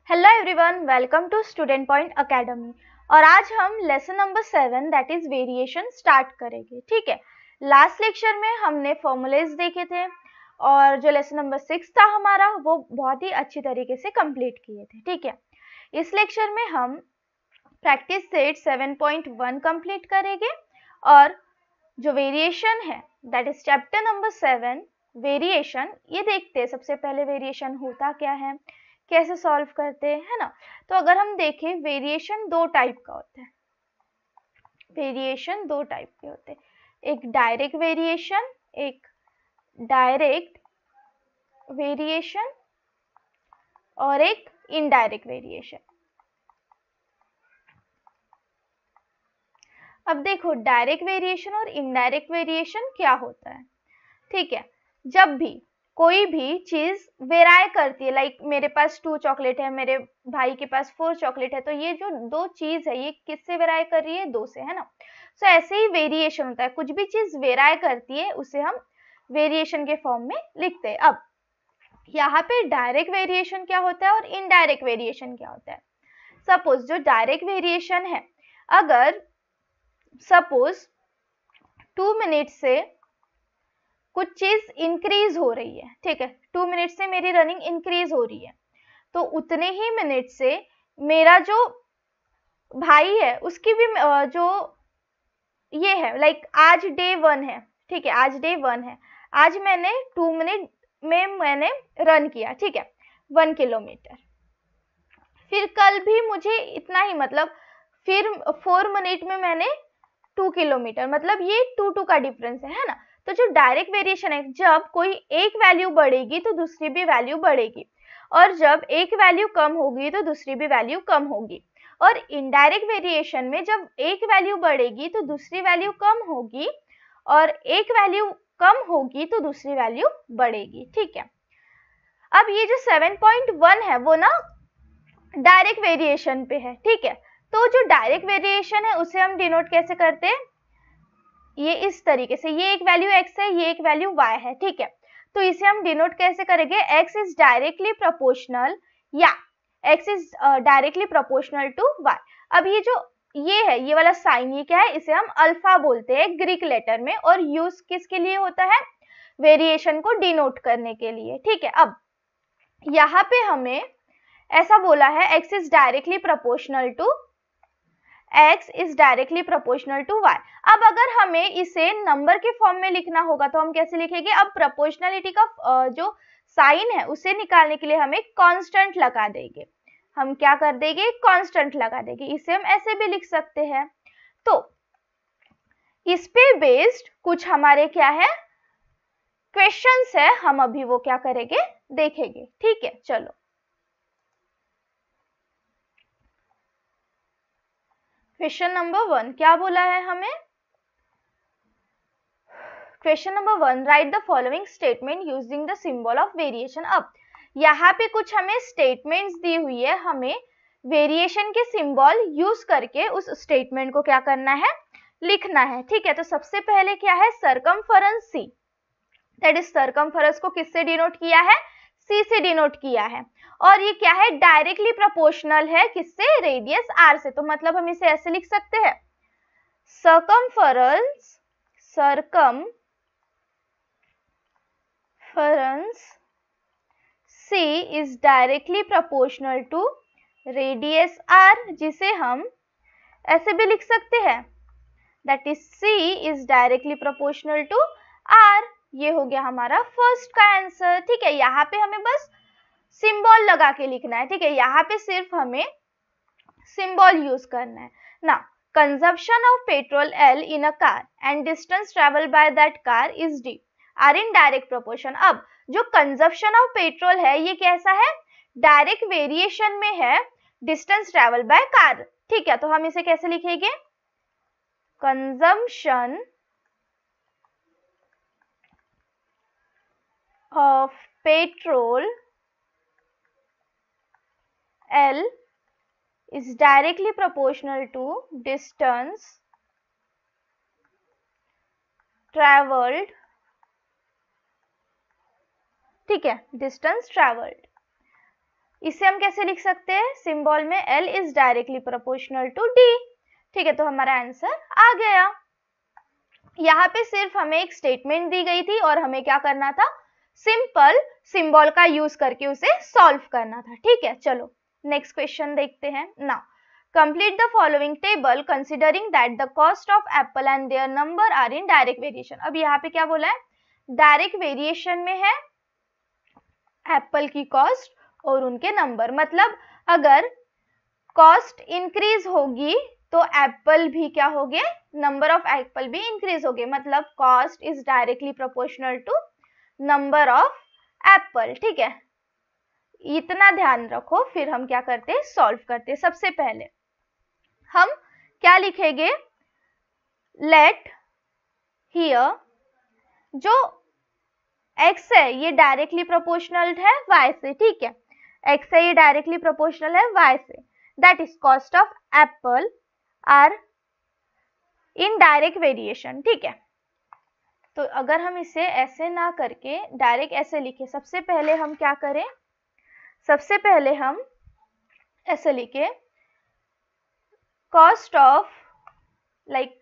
Hello everyone, welcome to student point academy. और आज हम lesson number 7 that is variation start करेंगे। ठीक है, लास्ट लेक्चर में हमने फॉर्मूलेज देखे थे और जो लेसन नंबर 6 था हमारा वो बहुत ही अच्छी तरीके से कंप्लीट किए थे। ठीक है, इस लेक्चर में हम प्रैक्टिस सेट 7.1 कंप्लीट करेंगे और जो वेरिएशन है that is chapter number 7 variation, ये देखते हैं सबसे पहले वेरिएशन होता क्या है, कैसे सॉल्व करते हैं, है ना। तो अगर हम देखें वेरिएशन दो टाइप का होता है। वेरिएशन दो टाइप के होते हैं, एक डायरेक्ट वेरिएशन, एक डायरेक्ट वेरिएशन और एक इनडायरेक्ट वेरिएशन। अब देखो डायरेक्ट वेरिएशन और इनडायरेक्ट वेरिएशन क्या होता है। ठीक है, जब भी कोई भी चीज वेराई करती है, लाइक मेरे पास 2 चॉकलेट है, मेरे भाई के पास 4 चॉकलेट है, तो ये जो दो चीज है ये किससे वेराई कर रही है, 2 से, है ना। सो ऐसे ही वेरिएशन होता है, कुछ भी चीज वेराई करती है उसे हम वेरिएशन के फॉर्म में लिखते हैं। अब यहाँ पे डायरेक्ट वेरिएशन क्या होता है और इनडायरेक्ट वेरिएशन क्या होता है। सपोज जो डायरेक्ट वेरिएशन है, अगर सपोज 2 मिनट से कुछ चीज इंक्रीज हो रही है, ठीक है, 2 मिनट से मेरी रनिंग इंक्रीज हो रही है, तो उतने ही मिनट से मेरा जो भाई है उसकी भी जो ये है, लाइक आज डे 1 है, ठीक है, आज डे 1 है, आज मैंने 2 मिनट में मैंने रन किया, ठीक है, 1 किलोमीटर। फिर कल भी मुझे इतना ही, मतलब फिर 4 मिनट में मैंने 2 किलोमीटर, मतलब ये 2 का डिफरेंस है ना। तो जो डायरेक्ट वेरिएशन है, जब कोई एक वैल्यू बढ़ेगी तो दूसरी भी वैल्यू बढ़ेगी, और जब एक वैल्यू कम होगी तो दूसरी भी वैल्यू कम होगी। और इनडायरेक्ट वेरिएशन में जब एक वैल्यू बढ़ेगी तो दूसरी वैल्यू कम होगी, और एक वैल्यू कम होगी तो दूसरी वैल्यू बढ़ेगी। ठीक है, अब ये जो 7.1 है वो ना डायरेक्ट वेरिएशन पे है। ठीक है, तो जो डायरेक्ट वेरिएशन है उसे हम डिनोट कैसे करते हैं, ये इस तरीके से, ये एक वैल्यू x है, ये एक वैल्यू y है। ठीक है, तो इसे हम डिनोट कैसे करेंगे, x इज डायरेक्टली प्रोपोर्शनल या x is directly proportional to y। अब ये जो ये है, ये वाला साइन, ये क्या है, इसे हम अल्फा बोलते हैं ग्रीक लेटर में, और यूज किसके लिए होता है, वेरिएशन को डिनोट करने के लिए। ठीक है, अब यहाँ पे हमें ऐसा बोला है x is directly proportional to x is directly proportional to y। अब अगर हमें इसे नंबर के फॉर्म में लिखना होगा तो हम कैसे लिखेंगे, अब प्रोपोर्शनलिटी का जो साइन है उसे निकालने के लिए हम एक कांस्टेंट लगा देंगे। हम क्या कर देंगे, कांस्टेंट लगा देंगे, इसे हम ऐसे भी लिख सकते हैं। तो इस पे बेस्ड कुछ हमारे क्या है, क्वेश्चंस है, हम अभी वो क्या करेंगे, देखेंगे। ठीक है, चलो क्वेश्चन नंबर 1 क्या बोला है हमें। Question number 1, right the following statement using the symbol of variation. अब यहाँ पे कुछ हमें स्टेटमेंट्स दी हुई है, हमें वेरिएशन के सिंबल यूज करके उस स्टेटमेंट को क्या करना है, लिखना है। ठीक है, तो सबसे पहले क्या है, circumference C, that is circumference को किससे डिनोट किया है, सी से डिनोट किया है। और ये क्या है, डायरेक्टली प्रोपोर्शनल है किससे, रेडियस आर से। तो मतलब हम इसे ऐसे लिख सकते हैं, circumference C is directly proportional to radius R, जिसे हम ऐसे भी लिख सकते हैं, that is C is directly proportional to R। ये हो गया हमारा फर्स्ट का आंसर। ठीक है, यहाँ पे हमें बस सिंबल लगा के लिखना है। ठीक है, यहाँ पे सिर्फ हमें सिंबल यूज करना है ना। Consumption of petrol L in a car and distance traveled by that car is D are in direct proportion. अब जो कंजप्शन ऑफ पेट्रोल है ये कैसा है, डायरेक्ट वेरिएशन में है डिस्टेंस ट्रेवल बाय कार। ठीक है, तो हम इसे कैसे लिखेंगे, consumption of petrol L is directly proportional to distance traveled, ठीक है, डिस्टेंस ट्रेवल्ड। इसे हम कैसे लिख सकते हैं, सिंबल में L is directly proportional to D। ठीक है, तो हमारा आंसर आ गया। यहाँ पे सिर्फ हमें एक स्टेटमेंट दी गई थी और हमें क्या करना था, सिंपल सिंबल का यूज करके उसे सॉल्व करना था। ठीक है, चलो नेक्स्ट क्वेश्चन देखते हैं। Now complete the following table considering that the cost of apple and their number are in direct variation. अब यहाँ पे क्या बोला है, डायरेक्ट वेरिएशन में है एप्पल की कॉस्ट और उनके नंबर, मतलब अगर कॉस्ट इंक्रीज होगी तो एप्पल भी क्या हो गए, नंबर ऑफ एप्पल भी इंक्रीज हो गए, मतलब cost is directly proportional to number of apple. ठीक है, इतना ध्यान रखो। फिर हम क्या करते हैं, सॉल्व करते हैं। सबसे पहले हम क्या लिखेंगे, लेट हियर जो x है ये डायरेक्टली प्रोपोर्शनल है y से। ठीक है, x है ये डायरेक्टली प्रोपोर्शनल है y से, that is cost of apple are in direct variation. ठीक है, तो अगर हम इसे ऐसे ना करके डायरेक्ट ऐसे लिखे, सबसे पहले हम क्या करें, सबसे पहले हम ऐसे लिखे कॉस्ट ऑफ, लाइक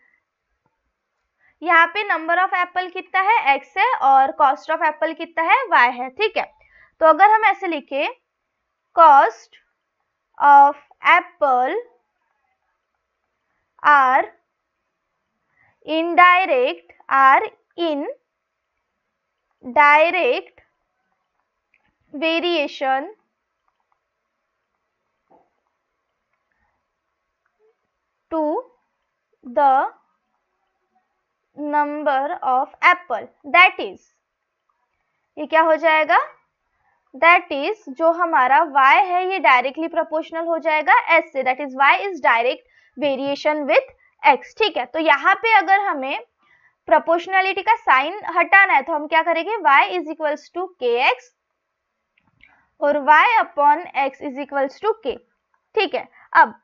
यहाँ पे नंबर ऑफ एप्पल कितना है, x है, और कॉस्ट ऑफ एप्पल कितना है, y है। ठीक है, तो अगर हम ऐसे लिखे cost of apple are indirect, are in direct variation to the number of apple, that is, ये क्या हो जाएगा, दैट इज जो हमारा y है ये डायरेक्टली प्रोपोर्शनल हो जाएगा s से, that is y is direct variation with x। ठीक है, तो यहाँ पे अगर हमें प्रोपोर्शनलिटी का साइन हटाना है तो हम क्या करेंगे, y is equals to kx और y upon x is equals to k। ठीक है, अब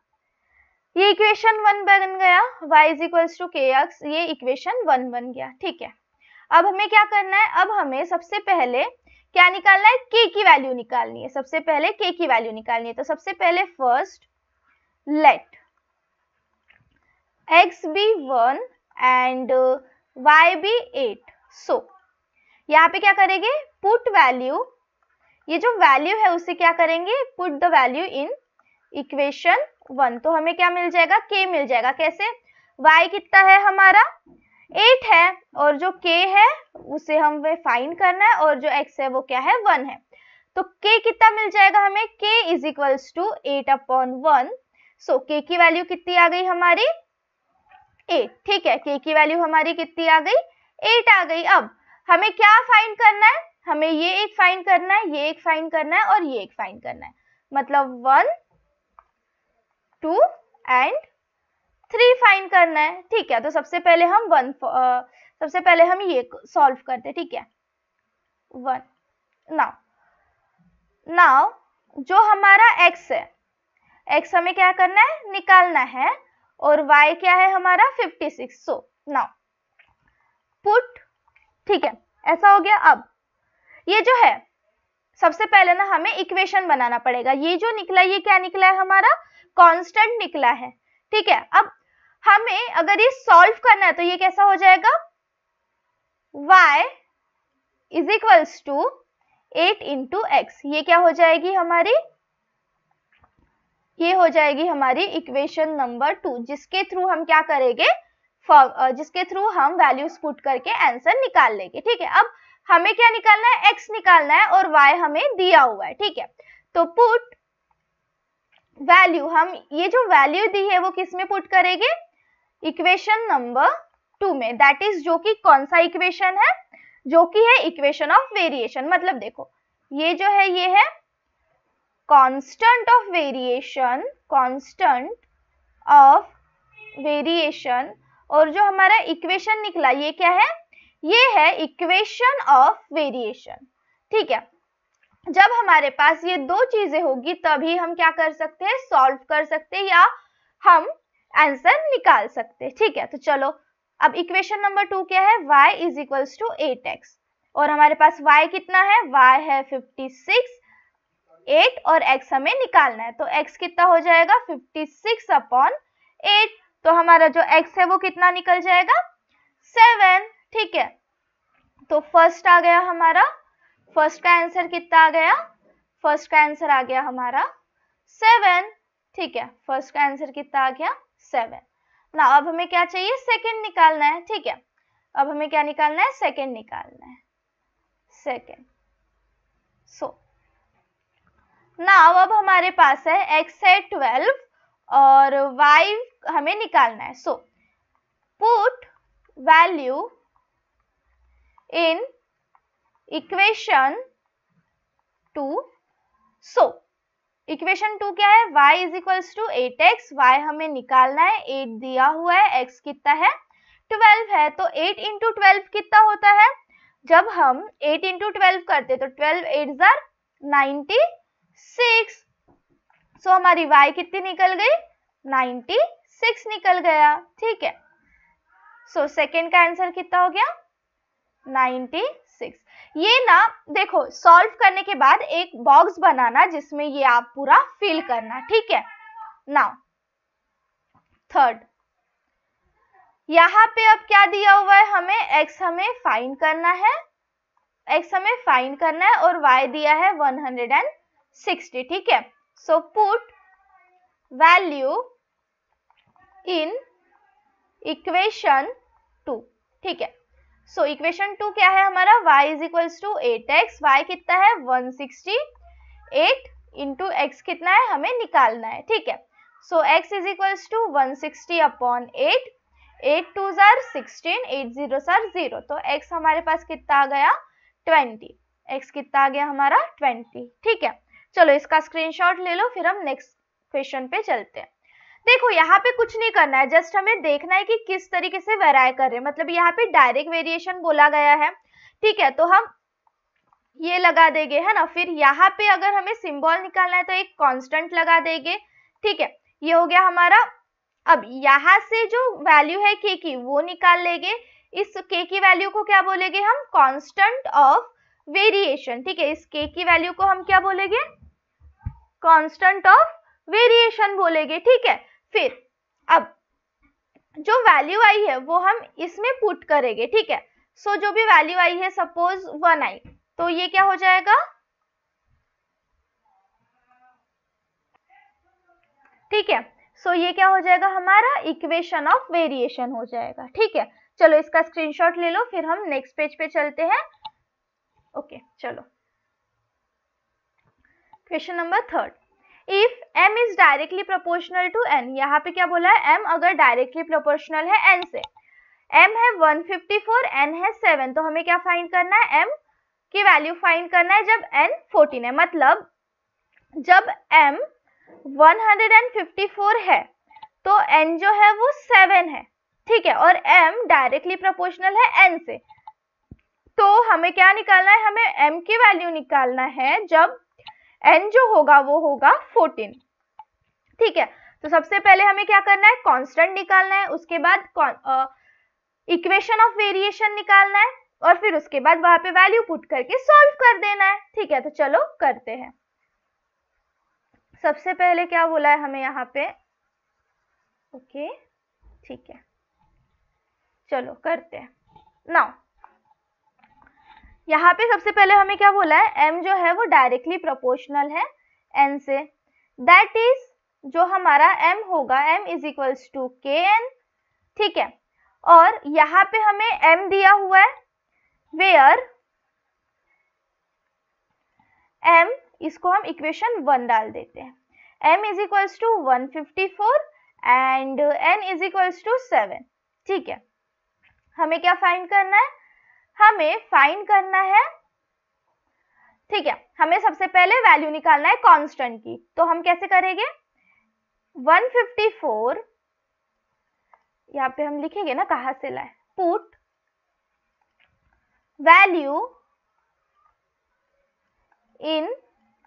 ये इक्वेशन 1 बन गया, y is equals to kx, ये इक्वेशन 1 बन गया। ठीक है, अब हमें क्या करना है, अब हमें सबसे पहले क्या निकालना है, k की वैल्यू निकालनी है। सबसे पहले k की वैल्यू निकालनी है, तो सबसे पहले first let x be 1 and y be 8। सो यहाँ पे क्या करेंगे, पुट वैल्यू, ये जो वैल्यू है उसे क्या करेंगे, put the value in equation 1। तो हमें क्या मिल जाएगा, k मिल जाएगा। कैसे, y कितना है हमारा 8 है और जो k है उसे हमें फाइंड करना है और जो x है वो क्या है 1 है। तो k कितना मिल जाएगा हमें, k is equals to 8 upon 1। So k की वैल्यू कितनी आ गई हमारी 8। ठीक है, k की वैल्यू हमारी कितनी आ गई, 8 आ गई। अब हमें क्या फाइंड करना है, हमें ये एक फाइंड करना है, ये एक फाइंड करना है और ये एक फाइंड करना है, मतलब 1 2 एंड 3 फाइंड करना है। ठीक है, तो सबसे पहले हम ये सॉल्व करते। ठीक है, 1 नाउ जो हमारा x है, x हमें क्या करना है, निकालना है, और y क्या है हमारा 56। सो नाउ पुट, ठीक है ऐसा हो गया। अब ये जो है सबसे पहले ना हमें इक्वेशन बनाना पड़ेगा। ये जो निकला ये क्या निकला है हमारा, कांस्टेंट निकला है। ठीक है, अब हमें अगर ये सॉल्व करना है तो ये कैसा हो जाएगा, y is equals to 8 into x. ये क्या हो जाएगी हमारी, ये हो जाएगी हमारी इक्वेशन नंबर 2, जिसके थ्रू हम क्या करेंगे, जिसके थ्रू हम वैल्यूज पुट करके आंसर निकाल लेंगे। ठीक है, अब हमें क्या निकालना है, x निकालना है और y हमें दिया हुआ है। ठीक है, तो पुट वैल्यू, हम ये जो वैल्यू दी है वो किस में पुट करेंगे, इक्वेशन नंबर 2 में, दैट इज जो कि कौन सा इक्वेशन है, जो कि है इक्वेशन ऑफ वेरिएशन। मतलब देखो ये जो है ये है constant of variation, constant of variation, और जो हमारा इक्वेशन निकला ये क्या है, ये है इक्वेशन ऑफ वेरिएशन। ठीक है, जब हमारे पास ये दो चीजें होगी तभी हम क्या कर सकते हैं, सॉल्व कर सकते हैं या हम आंसर निकाल सकते हैं। ठीक है, तो चलो अब इक्वेशन नंबर 2 क्या है, y is equals to 8x, और हमारे पास y कितना है, y है 56 8 और x हमें निकालना है, तो x कितना हो जाएगा 56/8। तो हमारा जो x है वो कितना निकल जाएगा 7। ठीक है, तो फर्स्ट आ गया हमारा, फर्स्ट का आंसर कितना आ गया, फर्स्ट का आंसर आ गया हमारा 7। ठीक है, फर्स्ट का आंसर कितना आ गया 7। ना अब हमें क्या चाहिए, सेकंड निकालना है। ठीक है, अब हमें क्या निकालना है, सेकंड निकालना है, सेकंड। सो नाउ अब हमारे पास है x है 12 और y हमें निकालना है। So put value in equation 2। So equation 2 क्या है, y is equals to 8x, y हमें निकालना है, 8 दिया हुआ है, x कितना है 12 है, तो 8 इंटू 12 कितना होता है, जब हम 8 इंटू 12 करते तो 12 8 जार 96। सो हमारी y कितनी निकल गई 96 निकल गया। ठीक है, सो सेकेंड का आंसर कितना हो गया 96। ये ना देखो, सॉल्व करने के बाद एक बॉक्स बनाना जिसमें ये आप पूरा फिल करना। ठीक है, नाउ थर्ड, यहाँ पे अब क्या दिया हुआ है, हमें x हमें फाइंड करना है, x हमें फाइंड करना है और y दिया है 160। ठीक है, so put value in equation 2। ठीक है, सो इक्वेशन 2 क्या है हमारा, y is equals to 8x, y कितना है 160, 8 इंटू x कितना है हमें निकालना है। ठीक है, so x is equals to 160/8, 8 2 जार 16, 8 0 जार 0, तो x हमारे पास कितना आ गया 20, x कितना आ गया हमारा 20। ठीक है, चलो इसका स्क्रीनशॉट ले लो, फिर हम नेक्स्ट क्वेश्चन पे चलते हैं। देखो यहाँ पे कुछ नहीं करना है, जस्ट हमें देखना है कि किस तरीके से वेराई कर रहे हैं, मतलब यहाँ पे डायरेक्ट वेरिएशन बोला गया है। ठीक है, तो हम ये लगा देंगे, है ना, फिर यहाँ पे अगर हमें सिंबल निकालना है तो एक कांस्टेंट लगा देंगे। ठीक है, ये हो गया हमारा। अब यहाँ से जो वैल्यू है k की वो निकाल लेंगे, इस k की वैल्यू को क्या बोलेंगे हम, कांस्टेंट ऑफ वेरिएशन। ठीक है, इस k की वैल्यू को हम क्या बोलेंगे, कांस्टेंट ऑफ वेरिएशन बोलेंगे। ठीक है, फिर अब जो वैल्यू आई है वो हम इसमें पुट करेंगे। ठीक है, सो जो भी वैल्यू आई है, सपोज 1 आई, तो ये क्या हो जाएगा, ठीक है, सो ये क्या हो जाएगा हमारा इक्वेशन ऑफ वेरिएशन हो जाएगा। ठीक है, चलो इसका स्क्रीनशॉट ले लो, फिर हम नेक्स्ट पेज पे चलते हैं। ओके, चलो question number third, if m is directly proportional to n, यहाँ पे क्या बोला है, m अगर डायरेक्टली प्रोपोर्शनल है n से, m है 154, n है 7, तो हमें क्या फाइंड करना है, m की वैल्यू फाइंड करना है जब n 14 है, मतलब जब m 154 है तो n जो है वो 7 है। ठीक है, और m डायरेक्टली प्रोपोर्शनल है n से, तो हमें क्या निकालना है, हमें m की वैल्यू निकालना है जब n जो होगा वो होगा 14। ठीक है, तो सबसे पहले हमें क्या करना है, कांस्टेंट निकालना है, उसके बाद इक्वेशन ऑफ वेरिएशन निकालना है, और फिर उसके बाद वहां पे वैल्यू पुट करके सॉल्व कर देना है। ठीक है, तो चलो करते हैं। सबसे पहले क्या बोला है हमें यहाँ पे, ओके ठीक है, चलो करते हैं। नाउ यहाँ पे सबसे पहले हमें क्या बोला है, m जो है वो डायरेक्टली प्रोपोर्शनल है n से, दैट इज जो हमारा m होगा, m is equals to kn। ठीक है, और यहाँ पे हमें m दिया हुआ है, वेयर m, इसको हम इक्वेशन 1 डाल देते हैं, m is equals to 154 and n is equals to 7। ठीक है, हमें क्या फाइंड करना है, हमें फाइंड करना है, ठीक है, हमें सबसे पहले वैल्यू निकालना है कांस्टेंट की, तो हम कैसे करेंगे, 154 यहाँ पे हम लिखेंगे ना कहाँ से लाए, पुट वैल्यू इन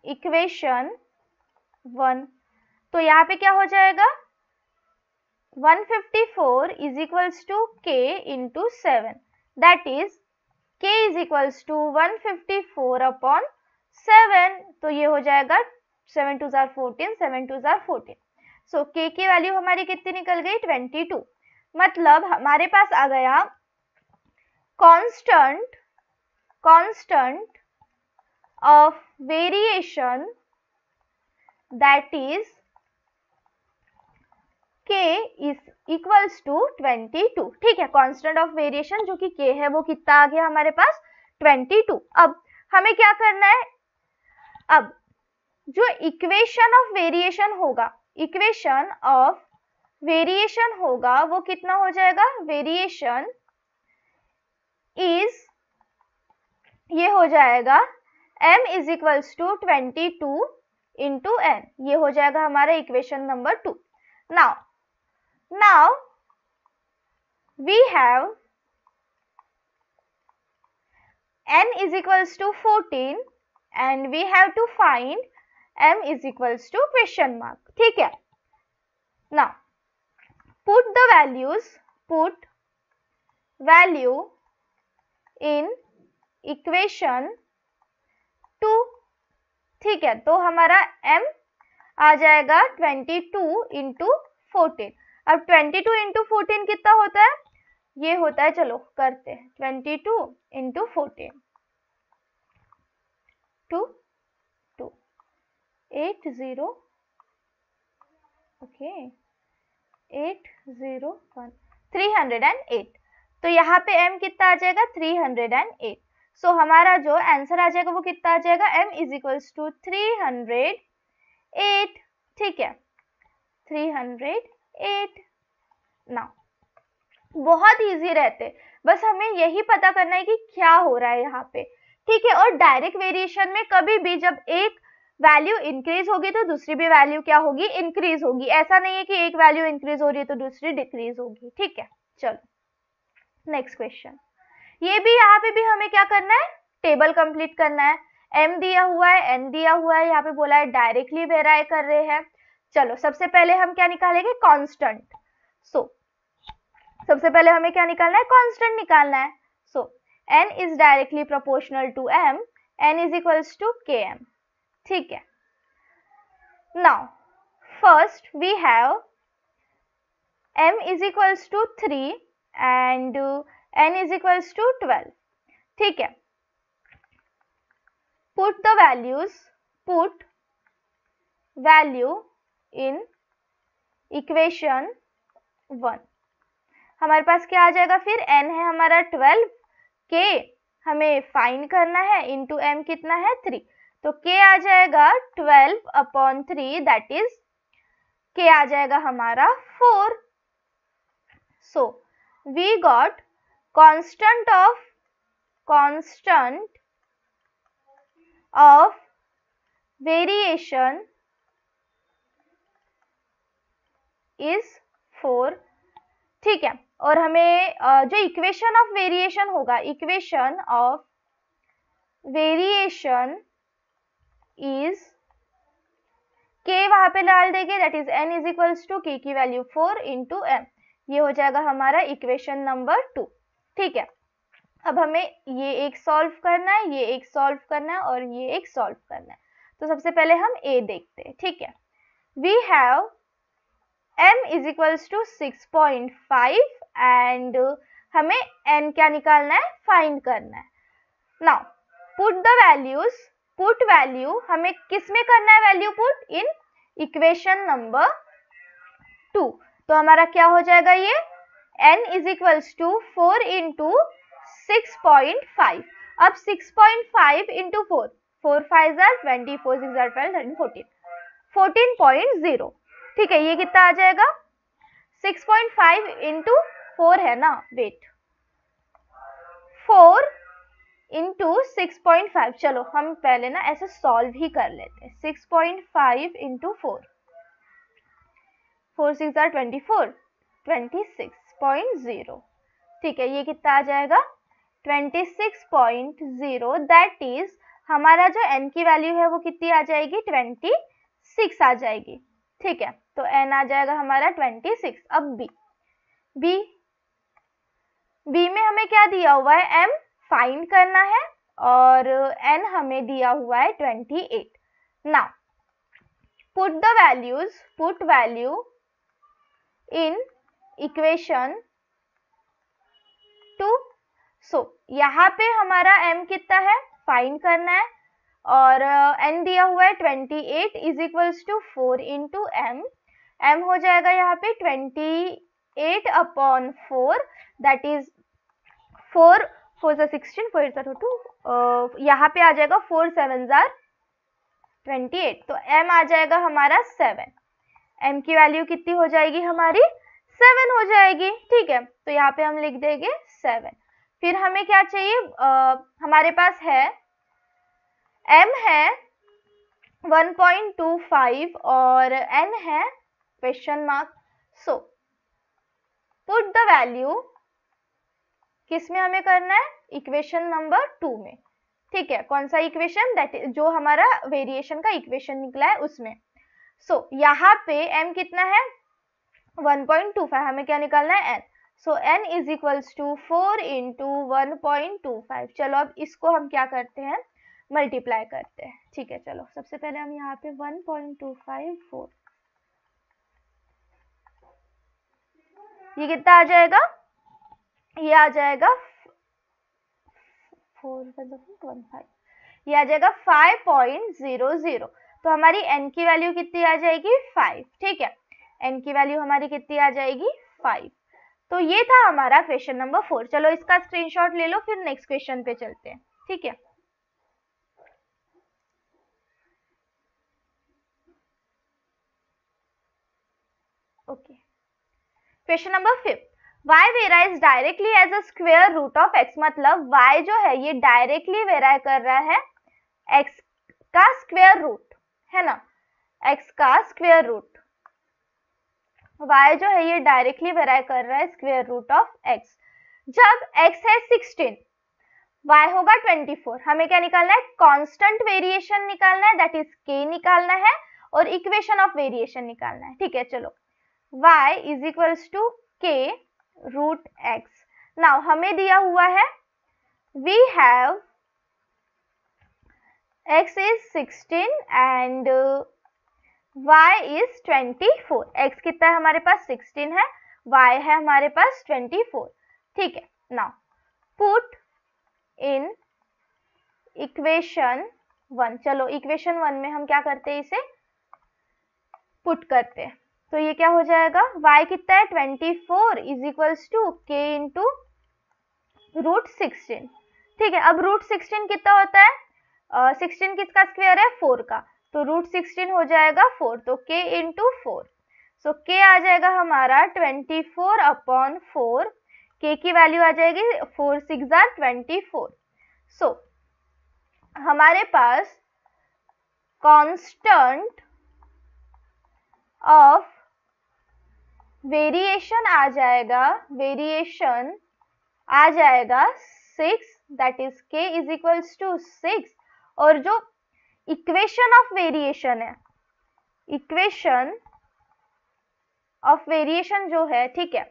इक्वेशन 1, तो यहाँ पे क्या हो जाएगा, 154 is equals to k into 7, that is k is equals to 154/7। 7, तो ये हो जाएगा 7 2 जार 14, 7 2 जार 14। सो k की वैल्यू हमारी कितनी निकल गई? 22। मतलब हमारे पास आ गया constant of variation that is k is equals to 22। ठीक है, कांस्टेंट ऑफ वेरिएशन जो कि k है वो कितना आ गया हमारे पास? 22। अब हमें क्या करना है? अब जो इक्वेशन ऑफ वेरिएशन होगा वो कितना हो जाएगा? वेरिएशन इज, ये हो जाएगा m is equals to 22 into n। ये हो जाएगा हमारा equation number 2। Now we have n is equals to 14 and we have to find m is equals to question mark। ठीक है, now put value in equation 2। ठीक है, तो हमारा m आ जाएगा 22 इंटू 14। अब 22 इंटू 14 कितना होता है? ये होता है, चलो करते हैं, 22 इंटू 14 2 80 ओके 801 308। तो यहाँ पे m कितना आ जाएगा? 308। सो हमारा जो आंसर आ जाएगा वो कितना आ जाएगा? m is equals to 308। ठीक है, 308। ना बहुत इजी रहते, बस हमें यही पता करना है कि क्या हो रहा है यहाँ पे। ठीक है, और डायरेक्ट वेरिएशन में कभी भी जब एक वैल्यू इंक्रीज होगी तो दूसरी भी वैल्यू क्या होगी? इंक्रीज होगी। ऐसा नहीं है कि एक वैल्यू इंक्रीज हो रही है तो दूसरी डिक्रीज होगी। ठीक है, चलो नेक्स्ट क्वेश्चन। ये भी यहाँ पे भी हमें क्या करना है? टेबल कंप्लीट करना है। m दिया हुआ है, n दिया हुआ है, यहाँ पे बोला है डायरेक्टली वेराई कर रहे हैं। चलो सबसे पहले हम क्या निकालेंगे? कांस्टेंट। सबसे पहले हमें क्या निकालना है? कांस्टेंट निकालना है। n is directly proportional to m, n is equals to km। ठीक है, now first we have m is equals to 3 and n is equals to 12। ठीक है, put value in equation 1। हमारे पास क्या आ जाएगा फिर? n है हमारा 12, k हमें फाइंड करना है, इंटू m कितना है? 3। तो k आ जाएगा 12/3, दैट इज k आ जाएगा हमारा 4। So we got constant of variation is 4। ठीक है, और हमें जो इक्वेशन ऑफ वेरिएशन होगा, equation of variation is k वहां पे डाल देंगे, that is n is equals to k की वैल्यू 4 इंटू m। ये हो जाएगा हमारा इक्वेशन नंबर 2। ठीक है, अब हमें ये एक सॉल्व करना है, ये एक सॉल्व करना है और ये एक सॉल्व करना है। तो सबसे पहले हम a देखते हैं। ठीक है, we have m is equals to 6.5 and हमें n क्या निकालना है? फाइंड करना है। नाउ पुट वैल्यू हमें किस में करना है? Value put in equation number 2। तो हमारा क्या हो जाएगा? ये n is equals to 4 into 6.5। अब 6.5 इंटू 4, 4 5 20, 4 6 12 13 14, 14.0। ठीक है, ये कितना आ जाएगा? 6.5 इंटू 4 है ना, वेट, 4 इंटू 6.5। चलो हम पहले ना ऐसे सॉल्व ही कर लेते हैं। 6.5 इंटू 4, 4 6 24, 26.0। ठीक है, ये कितना आ जाएगा? 26.0, दैट इज हमारा जो n की वैल्यू है वो कितनी आ जाएगी? 26 आ जाएगी। ठीक है, तो n आ जाएगा हमारा 26। अब b में हमें क्या दिया हुआ है? m फाइंड करना है और n हमें दिया हुआ है 28. Now put value in equation 2. सो यहाँ पे हमारा m कितना है फाइंड करना है और n दिया हुआ है 28 is equals to 4 into m हो जाएगा यहाँ पे 28 अपॉन 4 दैट इज 4 4 16 4 2 यहाँ पे आ जाएगा 4 7 28. तो m आ जाएगा हमारा 7. m की वैल्यू कितनी हो जाएगी हमारी 7 हो जाएगी. ठीक है, तो यहाँ पे हम लिख देंगे 7. फिर हमें क्या चाहिए, हमारे पास है m है 1.25 और n है question mark. So put the value किस में हमें करना है, इक्वेशन नंबर 2 में. ठीक है, कौन सा इक्वेशन, दैट जो हमारा वेरिएशन का इक्वेशन निकला है उसमें. सो यहाँ पे m कितना है 1.25, हमें क्या निकालना है n. So n is equals to 4 into 1.25. चलो अब इसको हम क्या करते हैं, मल्टीप्लाई करते हैं. ठीक है, चलो सबसे पहले हम यहाँ पे 1.254 ये कितना आ जाएगा, ये आ जाएगा 4.15, ये आ जाएगा 5.00. तो हमारी n की वैल्यू कितनी आ जाएगी 5. ठीक है, n की वैल्यू हमारी कितनी आ जाएगी 5. तो ये था हमारा क्वेश्चन नंबर 4. चलो इसका स्क्रीनशॉट ले लो, फिर नेक्स्ट क्वेश्चन पे चलते हैं. ठीक है, okay. Question number 5, y varies directly as a square root of x. मतलब y जो है ये डायरेक्टली वेराई कर रहा है x का स्क्वायर रूट, है ना, x का स्क्वायर रूट. y जो है ये डायरेक्टली वेराई कर रहा है स्क्वायर रूट ऑफ x. जब x है 16, y होगा 24. हमें क्या निकालना है, कांस्टेंट वेरिएशन निकालना है, दैट इज k निकालना है और इक्वेशन ऑफ वेरिएशन निकालना है. ठीक है, चलो y is equals to k root x. Now हमें दिया हुआ है we have x is 16 and y is 24. x कितना है हमारे पास 16 है, y है हमारे पास 24. ठीक है, नाउ पुट इन इक्वेशन 1. चलो इक्वेशन 1 में हम क्या करते हैं, इसे पुट करते हैं. तो ये क्या हो जाएगा, y कितना है 24 is equals to k into root 16. ठीक है, अब रूट 16 कितना होता है, 16 किसका स्क्वायर है 4 का, तो रूट 16 हो जाएगा 4. तो k इंटू 4. सो k आ जाएगा हमारा 24 अपॉन 4. k की वैल्यू आ जाएगी 4 6 24. सो हमारे पास कांस्टेंट ऑफ वेरिएशन आ जाएगा, वेरिएशन आ जाएगा 6, that is k is equals to 6. और जो इक्वेशन ऑफ वेरिएशन है, इक्वेशन ऑफ वेरिएशन जो है, ठीक है,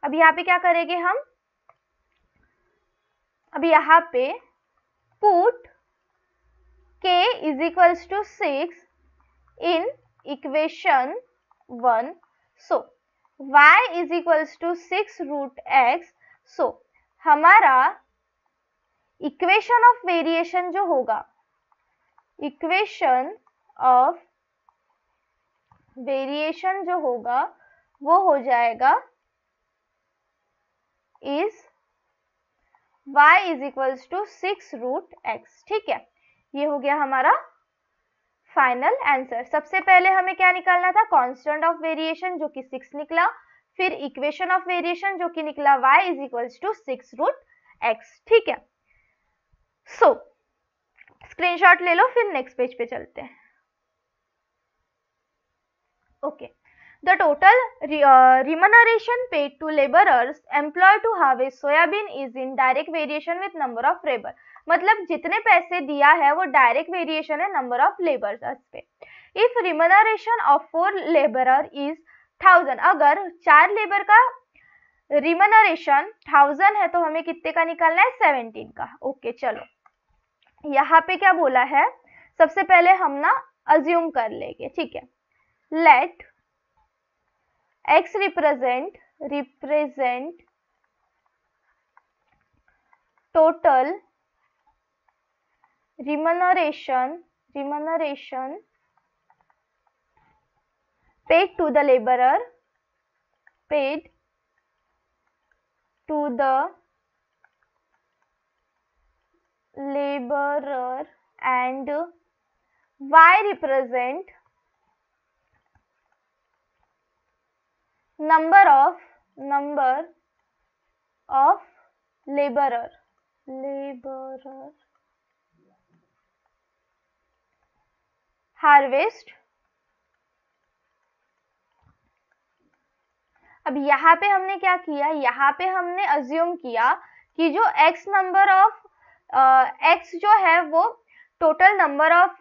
अब यहाँ पे क्या करेंगे हम, अब यहाँ पे put k is equals to 6 in equation 1. So y is equals to 6 root x. So हमारा इक्वेशन ऑफ वेरिएशन जो होगा, इक्वेशन ऑफ वेरिएशन जो होगा वो हो जाएगा is y is equals to 6 root x. ठीक है, ये हो गया हमारा फाइनल आंसर. सबसे पहले हमें क्या निकालना था, कांस्टेंट ऑफ वेरिएशन जो कि 6 निकला, फिर इक्वेशन ऑफ वेरिएशन जो कि निकला y is equals to 6 root x. ठीक है, सो स्क्रीनशॉट ले लो, फिर नेक्स्ट पेज पे चलते हैं. Okay, the total remuneration paid to laborers employed to harvest soybean is in direct variation with number of labor. मतलब जितने पैसे दिया है वो डायरेक्ट वेरिएशन है नंबर ऑफ लेबर्स पे. इफ रिमनरेशन ऑफ 4 लेबरर इज 1000, अगर 4 लेबर का रिमनरेशन 1000 है तो हमें कितने का निकालना है 17 का. ओके, चलो यहाँ पे क्या बोला है, सबसे पहले हम ना अज्यूम कर लेंगे, ठीक है। Let x represent total remuneration paid to the laborer and y represent number of laborer harvest। अब यहाँ पे हमने क्या किया, यहाँ पे हमने अज्यूम किया कि जो x नंबर ऑफ x जो है वो total number of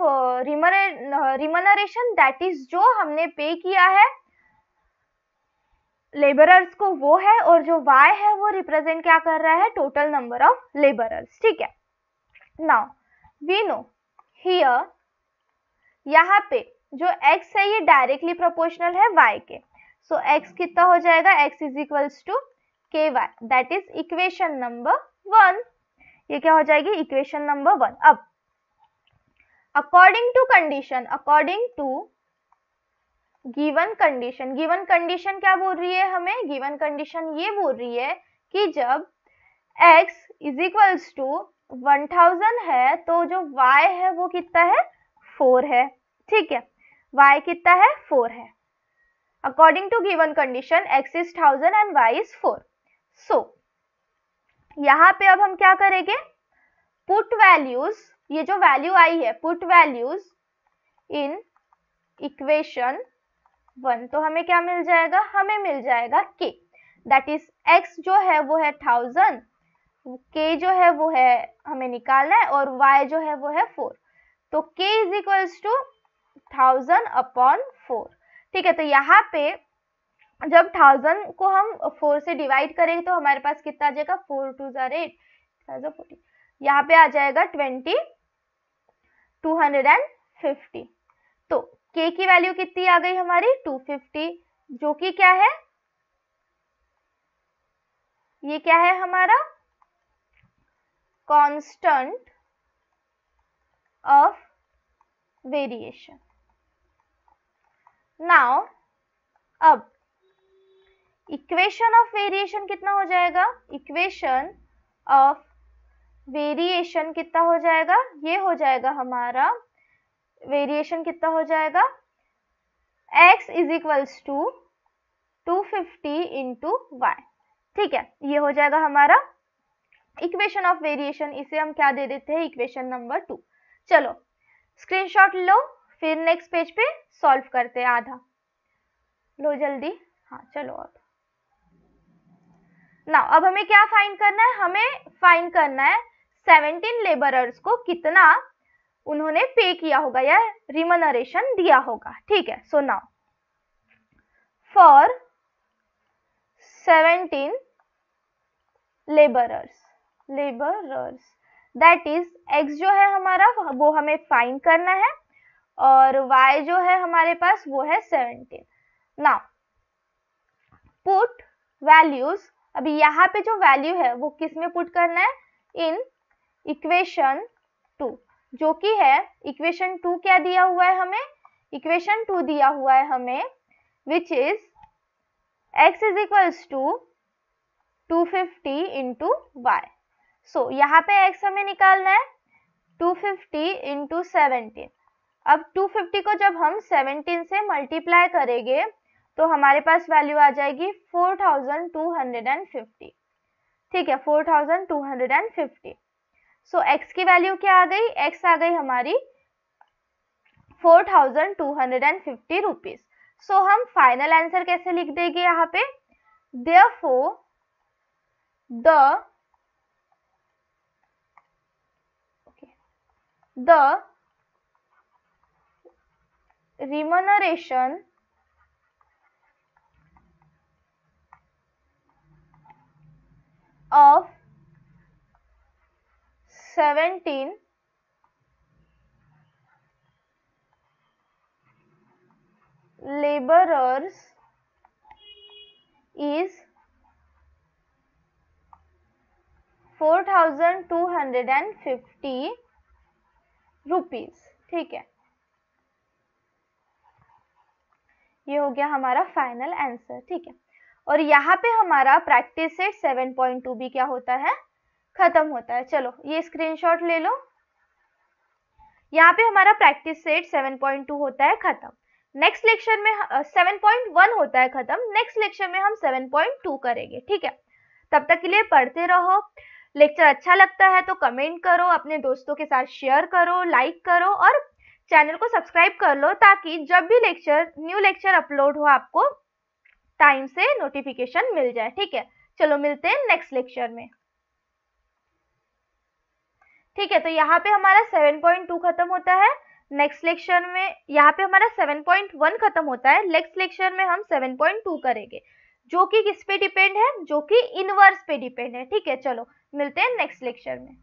remuneration that is जो हमने पे किया है लेबरर्स को वो है, और जो y है वो रिप्रेजेंट क्या कर रहा है, टोटल नंबर ऑफ लेबरर्स, ठीक है। नाउ वी नो हियर, यहाँ पे जो x है ये डायरेक्टली प्रोपोर्शनल है y के, सो x कितना हो जाएगा, x is equals to ky, that is equation number 1। ये क्या हो जाएगी, इक्वेशन नंबर 1। अब अकॉर्डिंग टू गिवन कंडीशन क्या बोल रही है हमें, गिवन कंडीशन ये बोल रही है कि जब x इज इक्वल्स टू 1000 है तो जो y है वो कितना है, 4 है, ठीक है। y कितना है, 4 है। According to given condition x is 1000 and y is 4। So यहाँ पे अब हम क्या करेंगे, पुट वैल्यूज, ये जो वैल्यू आई है पुट वैल्यूज इन इक्वेशन 1, तो हमें क्या मिल जाएगा, हमें मिल जाएगा k, दैट इज x जो है वो है 1000, k जो है वो है हमें निकालना है, और y जो है वो है 4, तो k is equals to 1000 upon 4, ठीक है। तो यहाँ पे जब 1000 को हम 4 से डिवाइड करेंगे तो हमारे पास कितना आ जाएगा, 4 2 8 40, यहाँ पे आ जाएगा 250। तो k की वैल्यू कितनी आ गई हमारी, 250, जो कि क्या है, ये क्या है हमारा कांस्टेंट ऑफ वेरिएशन। नाउ अब इक्वेशन ऑफ वेरिएशन कितना हो जाएगा, इक्वेशन ऑफ वेरिएशन कितना हो जाएगा, ये हो जाएगा हमारा वेरिएशन कितना हो जाएगा, x is equals to 250 into y, ठीक है। ये हो जाएगा हमारा इक्वेशन ऑफ वेरिएशन, इसे हम क्या दे देते हैं, इक्वेशन नंबर 2। चलो स्क्रीनशॉट लो, फिर नेक्स्ट पेज पे सॉल्व करते हैं, आधा लो जल्दी, हाँ चलो। अब हमें क्या फाइंड करना है, हमें फाइंड करना है 17 लेबरर्स को कितना उन्होंने पे किया होगा या रिमनरेशन दिया होगा, ठीक है। So now for 17 labourers that is x जो है हमारा वो हमें फाइंड करना है, और y जो है हमारे पास वो है 17। नाउ पुट वैल्यूज, अभी यहाँ पे जो वैल्यू है वो किस में पुट करना है, इन इक्वेशन 2, जो कि है इक्वेशन 2 क्या दिया हुआ है हमें, इक्वेशन 2 दिया हुआ है हमें which is x is equals to 250 into y। So यहाँ पे x हमें निकालना है 250 इंटू 17। अब 250 को जब हम 17 से मल्टीप्लाई करेंगे तो हमारे पास वैल्यू आ जाएगी 4250, ठीक है, 4250। सो x की वैल्यू क्या आ गई, x आ गई हमारी 4250 रुपीज। सो हम फाइनल आंसर कैसे लिख देंगे यहाँ पे, therefore the remuneration of 17 laborers is 4250 rupees. ठीक है, ये हो गया हमारा फाइनल आंसर। ठीक है, और यहाँ पे हमारा प्रैक्टिस सेट 7.2 भी क्या होता है, खत्म होता है। चलो ये स्क्रीनशॉट ले लो, यहाँ पे हमारा प्रैक्टिस सेट 7.2 होता है खत्म। नेक्स्ट लेक्चर में 7.1 होता है खत्म, नेक्स्ट लेक्चर में हम 7.2 करेंगे। ठीक है, तब तक के लिए पढ़ते रहो। लेक्चर अच्छा लगता है तो कमेंट करो, अपने दोस्तों के साथ शेयर करो, लाइक करो और चैनल को सब्सक्राइब कर लो, ताकि जब भी न्यू लेक्चर अपलोड हो आपको टाइम से नोटिफिकेशन मिल जाए। ठीक है, चलो मिलते हैं नेक्स्ट लेक्चर में। ठीक है, तो यहाँ पे हमारा 7.2 खत्म होता है। नेक्स्ट लेक्चर में यहाँ पे हमारा 7.1 खत्म होता है। नेक्स्ट लेक्चर में हम 7.2 करेंगे, जो कि किस पे डिपेंड है, जो कि इनवर्स पे डिपेंड है। ठीक है, चलो मिलते हैं नेक्स्ट लेक्चर में।